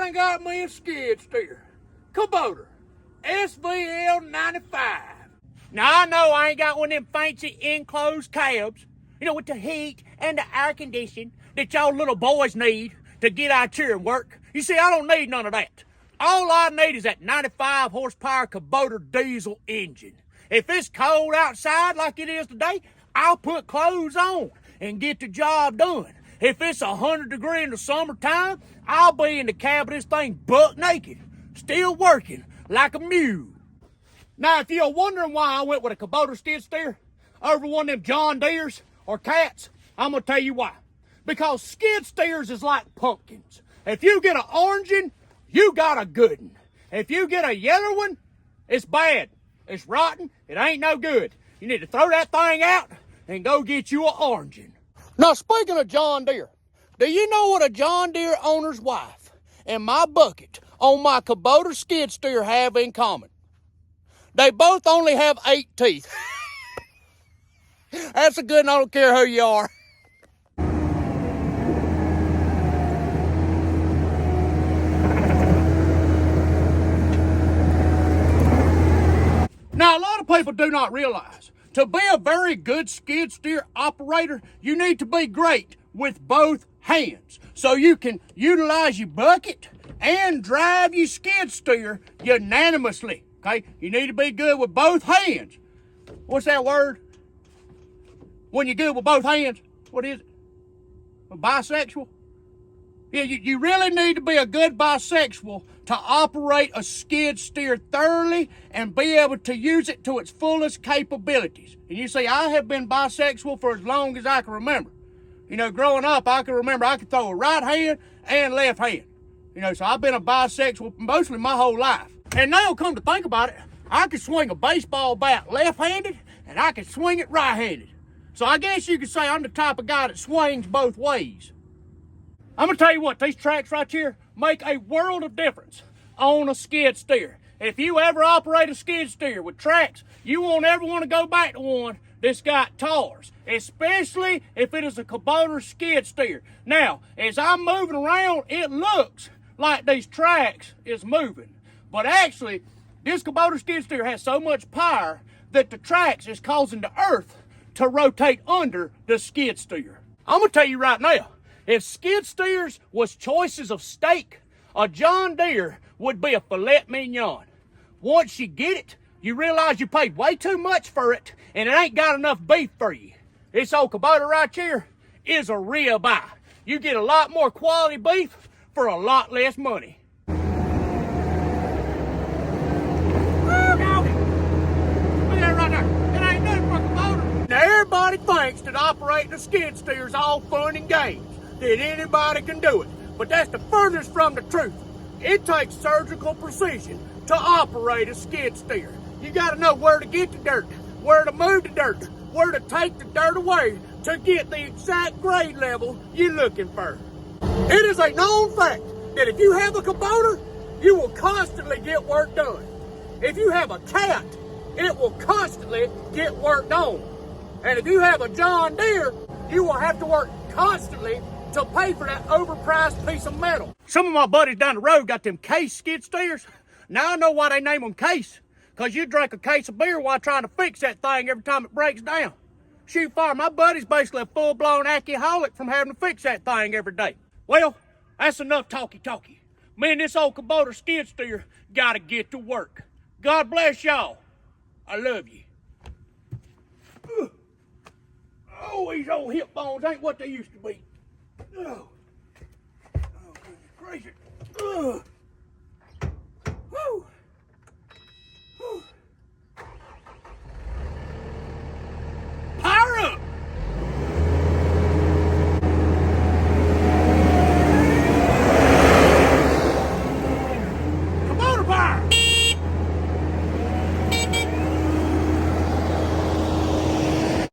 done got me a skid steer. Kuboter. SVL 95. Now, I know I ain't got one of them fancy enclosed cabs, you know, with the heat and the air conditioning that y'all little boys need to get out here and work. You see, I don't need none of that. All I need is that 95 horsepower Kuboter diesel engine. If it's cold outside like it is today, I'll put clothes on and get the job done. If it's 100 degrees in the summertime, I'll be in the cab of this thing buck naked, still working like a mule. Now, if you're wondering why I went with a Kuboter skid steer over one of them John Deeres or Cats, I'm going to tell you why. Because skid steers is like pumpkins. If you get an orange one, you got a good one. If you get a yellow one, it's bad. It's rotten. It ain't no good. You need to throw that thing out and go get you an orange one. Now, speaking of John Deere, do you know what a John Deere owner's wife and my bucket on my Kuboter skid steer have in common? They both only have 8 teeth. That's a good one, I don't care who you are. Now, a lot of people do not realize, to be a very good skid steer operator, you need to be great with both hands. So you can utilize your bucket and drive your skid steer unanimously. Okay, you need to be good with both hands. What's that word? When you're good with both hands, what is it? A bisexual? Yeah, you really need to be a good bisexual to operate a skid steer thoroughly and be able to use it to its fullest capabilities. And you see, I have been bisexual for as long as I can remember. You know, growing up, I can remember I could throw a right hand and left hand. You know, so I've been a bisexual mostly my whole life. And now, come to think about it, I can swing a baseball bat left-handed, and I can swing it right-handed. So I guess you could say I'm the type of guy that swings both ways. I'm gonna tell you what, these tracks right here make a world of difference on a skid steer. If you ever operate a skid steer with tracks, you won't ever want to go back to one that's got tars, especially if it is a Kuboter skid steer. Now, as I'm moving around, it looks like these tracks is moving. But actually, this Kuboter skid steer has so much power that the tracks is causing the earth to rotate under the skid steer. I'm gonna tell you right now, if skid steers was choices of steak, a John Deere would be a filet mignon. Once you get it, you realize you paid way too much for it and it ain't got enough beef for you. This old Kuboter right here is a ribeye. You get a lot more quality beef for a lot less money. Now, everybody thinks that operating a skid steer is all fun and games, that anybody can do it. But that's the furthest from the truth. It takes surgical precision to operate a skid steer. You gotta know where to get the dirt, where to move the dirt, where to take the dirt away to get the exact grade level you're looking for. It is a known fact that if you have a Kuboter, you will constantly get work done. If you have a Cat, it will constantly get work done. And if you have a John Deere, you will have to work constantly to pay for that overpriced piece of metal. Some of my buddies down the road got them case skid steers. Now I know why they name them case. Because you drink a case of beer while trying to fix that thing every time it breaks down. Shoot fire, my buddy's basically a full-blown alcoholic from having to fix that thing every day. Well, that's enough talky-talky. Me and this old Kuboter skid steer gotta get to work. God bless y'all. I love you. Oh, these old hip bones ain't what they used to be. Oh, goodness gracious. Woo.